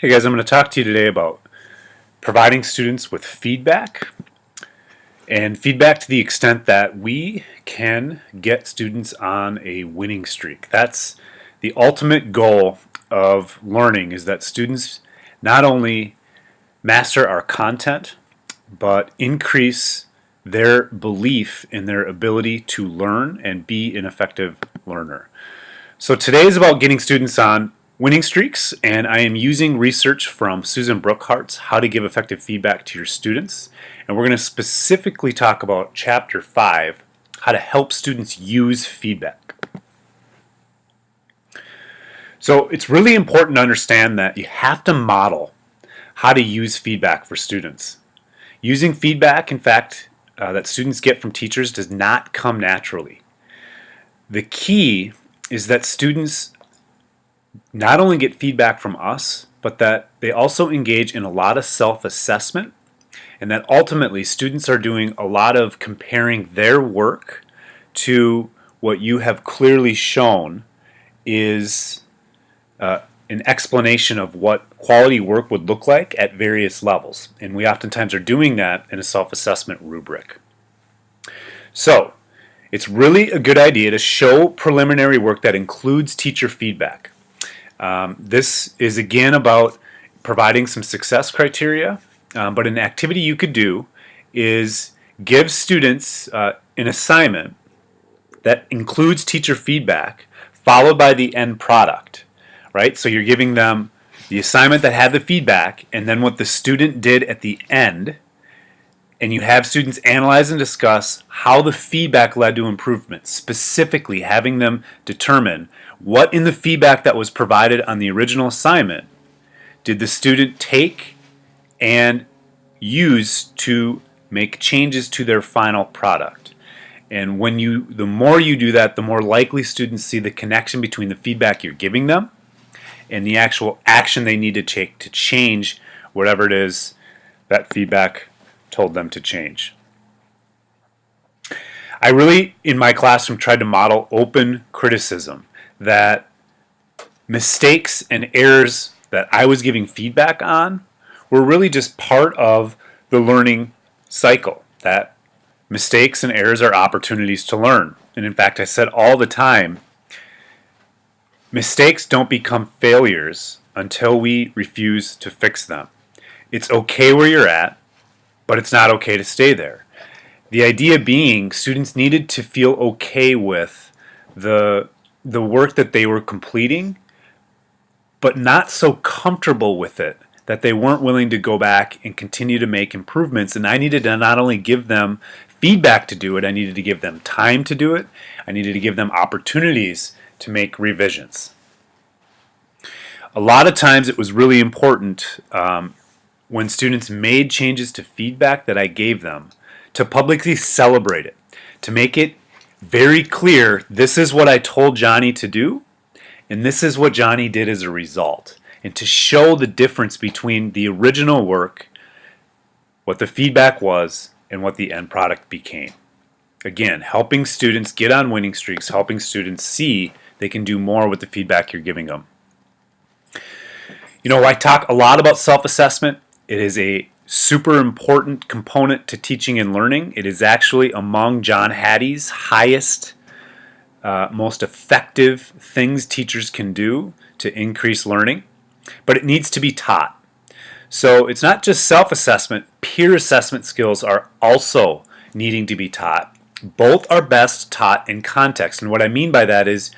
Hey guys, I'm going to talk to you today about providing students with feedback and feedback to the extent that we can get students on a winning streak. That's the ultimate goal of learning, is that students not only master our content but increase their belief in their ability to learn and be an effective learner. So today is about getting students on winning streaks, and I am using research from Susan Brookhardt's How to Give Effective Feedback to Your Students. And we're going to specifically talk about Chapter 5, how to help students use feedback. So it's really important to understand that you have to model how to use feedback for students. Using feedback, in fact, that students get from teachers does not come naturally. The key is that students not only get feedback from us, but that they also engage in a lot of self-assessment, and that ultimately students are doing a lot of comparing their work to what you have clearly shown is an explanation of what quality work would look like at various levels. And we oftentimes are doing that in a self-assessment rubric. So it's really a good idea to show preliminary work that includes teacher feedback. This is again about providing some success criteria, but an activity you could do is give students an assignment that includes teacher feedback followed by the end product, right? So you're giving them the assignment that had the feedback and then what the student did at the end, and you have students analyze and discuss how the feedback led to improvement, specifically having them determine what in the feedback that was provided on the original assignment did the student take and use to make changes to their final product. And the more you do that, the more likely students see the connection between the feedback you're giving them and the actual action they need to take to change whatever it is that feedback told them to change. I really, in my classroom, tried to model open criticism, that mistakes and errors that I was giving feedback on were really just part of the learning cycle, that mistakes and errors are opportunities to learn. And in fact, I said all the time, mistakes don't become failures until we refuse to fix them. It's okay where you're at, but it's not okay to stay there. The idea being, students needed to feel okay with the work that they were completing, but not so comfortable with it that they weren't willing to go back and continue to make improvements. And I needed to not only give them feedback to do it, I needed to give them time to do it. I needed to give them opportunities to make revisions. A lot of times it was really important when students made changes to feedback that I gave them to publicly celebrate it, to make it very clear, this is what I told Johnny to do, and this is what Johnny did as a result, and to show the difference between the original work, what the feedback was, and what the end product became. Again, helping students get on winning streaks, helping students see they can do more with the feedback you're giving them. You know, I talk a lot about self-assessment. It is a super important component to teaching and learning. It is actually among John Hattie's highest, most effective things teachers can do to increase learning, but it needs to be taught. So it's not just self-assessment, peer assessment skills are also needing to be taught. Both are best taught in context, and what I mean by that is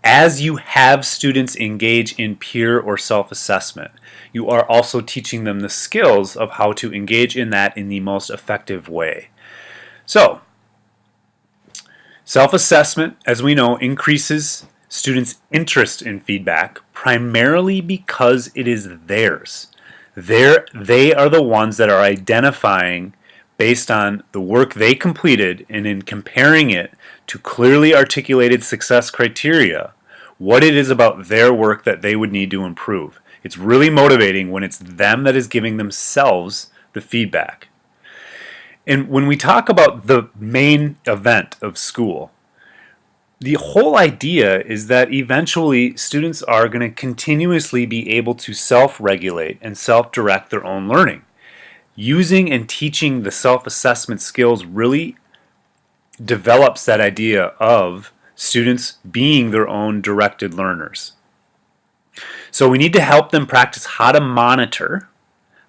as you have students engage in peer or self-assessment, you are also teaching them the skills of how to engage in that in the most effective way. So, self-assessment, as we know, increases students' interest in feedback primarily because it is theirs. They are the ones that are identifying based on the work they completed and in comparing it to clearly articulated success criteria, what it is about their work that they would need to improve. It's really motivating when it's them that is giving themselves the feedback. And when we talk about the main event of school, The whole idea is that eventually students are going to continuously be able to self-regulate and self-direct their own learning. Using and teaching the self-assessment skills really develops that idea of students being their own directed learners. So we need to help them practice how to monitor,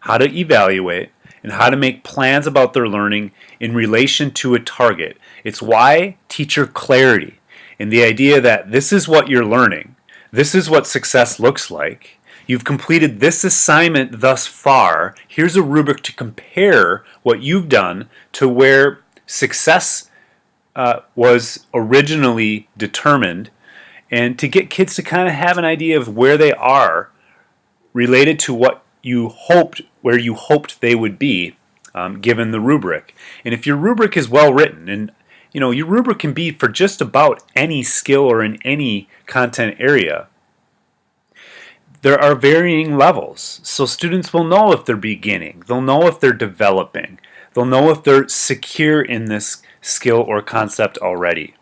how to evaluate, and how to make plans about their learning in relation to a target. It's why teacher clarity and the idea that this is what you're learning, this is what success looks like, you've completed this assignment thus far, here's a rubric to compare what you've done to where success was originally determined, and to get kids to kind of have an idea of where they are related to what you hoped, where you hoped they would be, given the rubric. And if your rubric is well written, and your rubric can be for just about any skill or in any content area, there are varying levels. So students will know if they're beginning, they'll know if they're developing, they'll know if they're secure in this skill or concept already.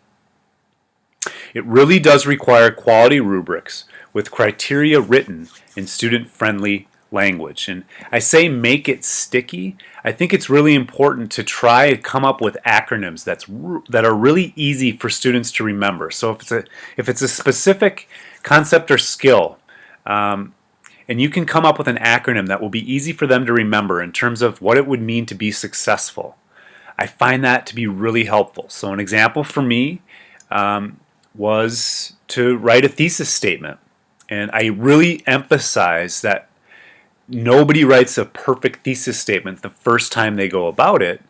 It really does require quality rubrics with criteria written in student-friendly language. And I say make it sticky. I think it's really important to try and come up with acronyms that are really easy for students to remember. So if it's a specific concept or skill, and you can come up with an acronym that will be easy for them to remember in terms of what it would mean to be successful, I find that to be really helpful. So an example for me was to write a thesis statement. And I really emphasize that nobody writes a perfect thesis statement the first time they go about it.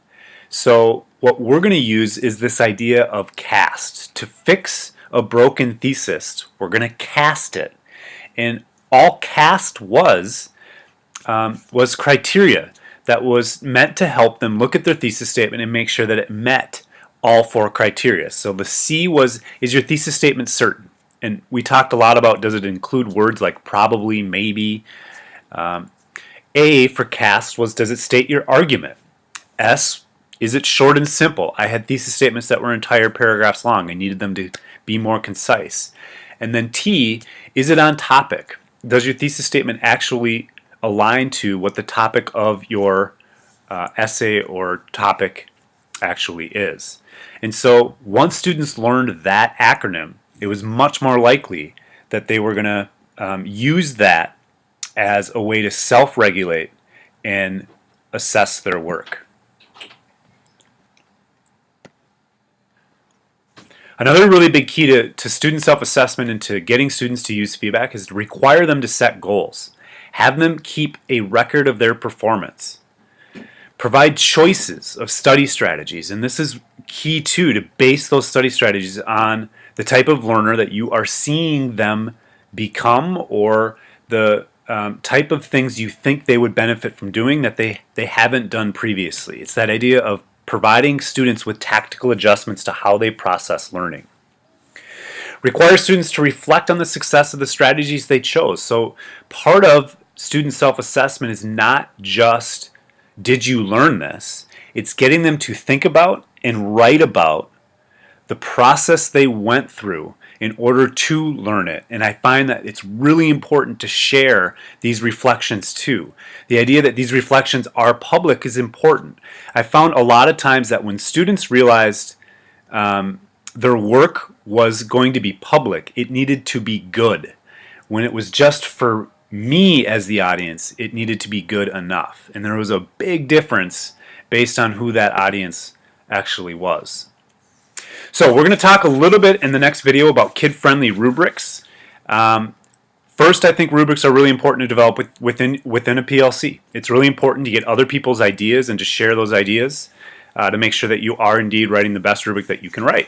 So what we're going to use is this idea of cast. To fix a broken thesis, we're going to cast it. And all cast was criteria that was meant to help them look at their thesis statement and make sure that it met all 4 criteria. So the C was, is your thesis statement certain? And we talked a lot about, does it include words like probably, maybe? A for cast was, does it state your argument? S, is it short and simple? I had thesis statements that were entire paragraphs long. I needed them to be more concise. And then T, is it on topic? Does your thesis statement actually align to what the topic of your essay or topic actually is? And so once students learned that acronym, it was much more likely that they were going to use that as a way to self-regulate and assess their work. Another really big key to student self-assessment and to getting students to use feedback is to require them to set goals. Have them keep a record of their performance. Provide choices of study strategies, and this is key too, to base those study strategies on the type of learner that you are seeing them become, or the type of things you think they would benefit from doing that they haven't done previously. It's that idea of providing students with tactical adjustments to how they process learning. Require students to reflect on the success of the strategies they chose. So part of student self-assessment is not just, did you learn this? It's getting them to think about and write about the process they went through in order to learn it. And I find that it's really important to share these reflections too. The idea that these reflections are public is important. I found a lot of times that when students realized their work was going to be public, it needed to be good. When it was just for me as the audience, it needed to be good enough. And there was a big difference based on who that audience actually was. So we're going to talk a little bit in the next video about kid-friendly rubrics. First, I think rubrics are really important to develop within a PLC. It's really important to get other people's ideas and to share those ideas to make sure that you are indeed writing the best rubric that you can write.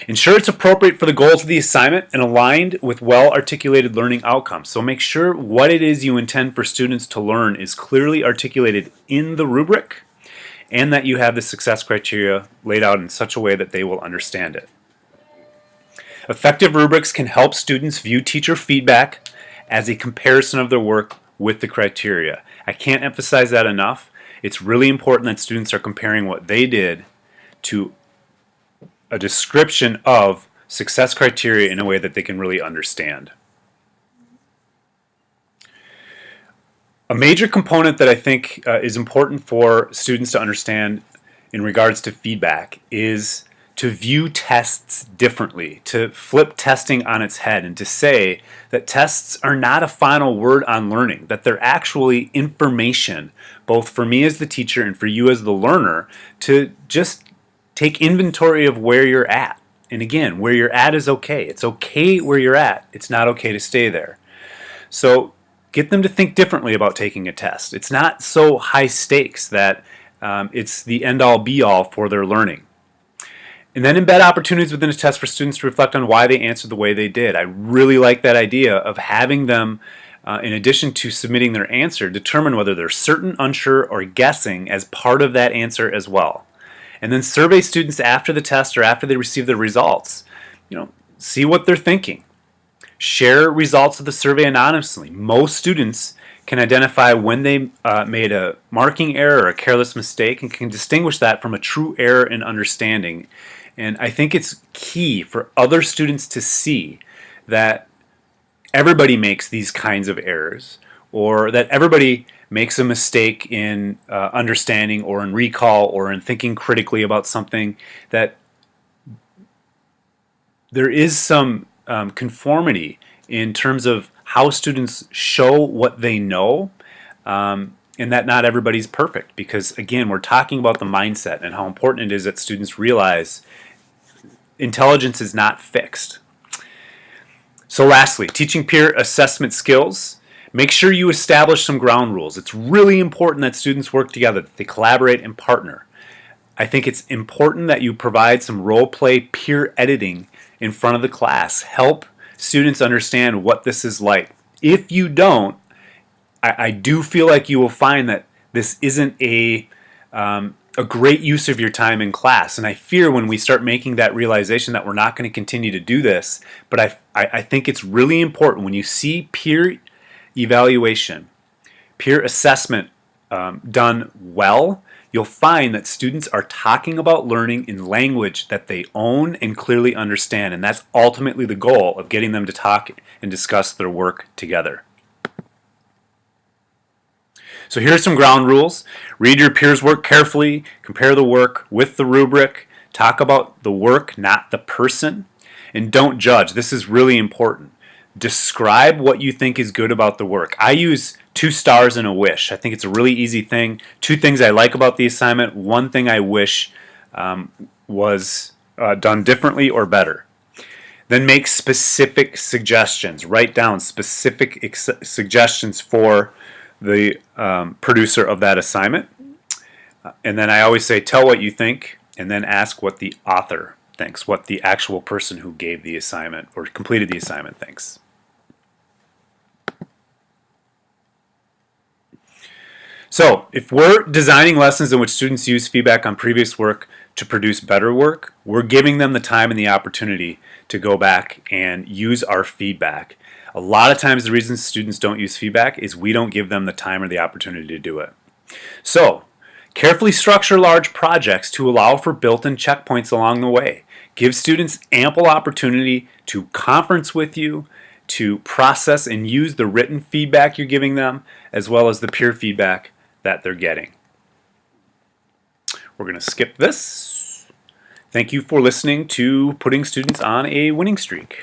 Ensure it's appropriate for the goals of the assignment and aligned with well-articulated learning outcomes. So make sure what it is you intend for students to learn is clearly articulated in the rubric, and that you have the success criteria laid out in such a way that they will understand it. Effective rubrics can help students view teacher feedback as a comparison of their work with the criteria. I can't emphasize that enough. It's really important that students are comparing what they did to a description of success criteria in a way that they can really understand. A major component that I think is important for students to understand in regards to feedback is to view tests differently, to flip testing on its head and to say that tests are not a final word on learning, that they're actually information, both for me as the teacher and for you as the learner, to just take inventory of where you're at. And again, where you're at is okay. It's okay where you're at. It's not okay to stay there. So get them to think differently about taking a test. It's not so high stakes that it's the end-all be-all for their learning. And then embed opportunities within a test for students to reflect on why they answered the way they did. I really like that idea of having them, in addition to submitting their answer, determine whether they're certain, unsure, or guessing as part of that answer as well. And then survey students after the test or after they receive the results. See what they're thinking. Share results of the survey anonymously. Most students can identify when they made a marking error or a careless mistake and can distinguish that from a true error in understanding. And I think it's key for other students to see that everybody makes these kinds of errors, or that everybody makes a mistake in understanding or in recall or in thinking critically about something, that there is some conformity in terms of how students show what they know, and that not everybody's perfect, because again, we're talking about the mindset and how important it is that students realize intelligence is not fixed. So lastly, teaching peer assessment skills. Make sure you establish some ground rules. It's really important that students work together, that they collaborate and partner. I think it's important that you provide some role play peer editing in front of the class. Help students understand what this is like. If you don't, I do feel like you will find that this isn't a great use of your time in class. And I fear when we start making that realization that we're not going to continue to do this. But I think it's really important when you see peer evaluation, peer assessment done well, you'll find that students are talking about learning in language that they own and clearly understand. And that's ultimately the goal of getting them to talk and discuss their work together. So here are some ground rules. Read your peers' work carefully, compare the work with the rubric, talk about the work, not the person, and don't judge. This is really important. Describe what you think is good about the work. I use 2 stars and a wish. I think it's a really easy thing. 2 things I like about the assignment, 1 thing I wish was done differently or better. Then make specific suggestions. Write down specific suggestions for the producer of that assignment. And then I always say, tell what you think, and then ask what the author thinks, what the actual person who gave the assignment or completed the assignment thinks. So, if we're designing lessons in which students use feedback on previous work to produce better work, we're giving them the time and the opportunity to go back and use our feedback. A lot of times the reason students don't use feedback is we don't give them the time or the opportunity to do it. So, carefully structure large projects to allow for built-in checkpoints along the way. Give students ample opportunity to conference with you, to process and use the written feedback you're giving them, as well as the peer feedback that they're getting. We're going to skip this. Thank you for listening to Putting Students on a Winning Streak.